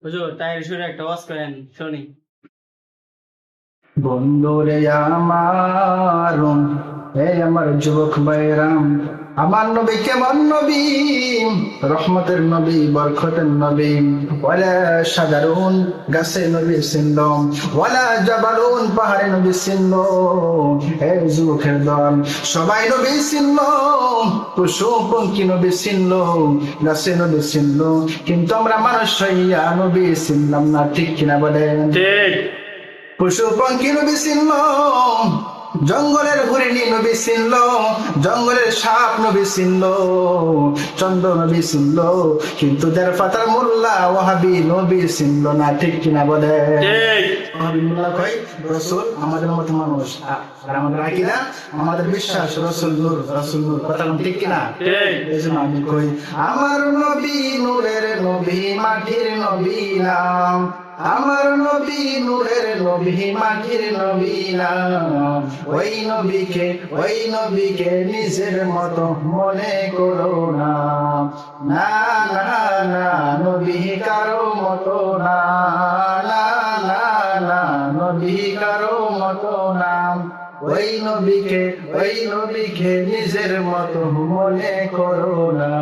হুজুর তাইর সুরে একটা ওয়াজ করেন শুনি। বন্ধুরে আমার, আমার যুবক ভাইরাম, আমার নবী কেমন নবী, রহমতের নবী, বরকতের নবী। ওয়ালা সাধারণ গাছে নবী চিনল, ওয়ালা জাবালুন পাহাড়ে নবী চিনল। এই যুবকের দল সবাই নবী চিনল, পশু পঙ্খী নবী চিনল, গাছে নবী চিনল, কিন্তু আমরা মানুষ হইয়া নবী চিনলাম না। ঠিক কিনা বলেন? ঠিক। পশু পঙ্খী নবী চিনল, জঙ্গলের হরিণী নবী চিনল, জঙ্গলের সাপ নবী চিনল, চন্দ্র নবী চিনল, কিন্তু যার পাতার মোল্লা ওয়াহাবি নবী চিনল না। ঠিক কিনা বলে? ঠিক। ওয়াহাবি মোল্লা কই রসুল আমাদের মতো মানুষ, আর আমাদের আকীদা, আমাদের বিশ্বাস রসুল নূর, রসুল নূর। কথা বলেন ঠিক কিনা? ঠিক। এই জন্য আমি কই আমার নবী নূরের নবী, মাটির নবী না। আমার নবী নূরের নবী, মাটির নবী না। ওই নবীকে নিজের মতো মনে করো না। না না না, নবী কারো মতো না। না না না, নবী কারো মতো না। ওই নবীকে নিজের মতো মনে করো না।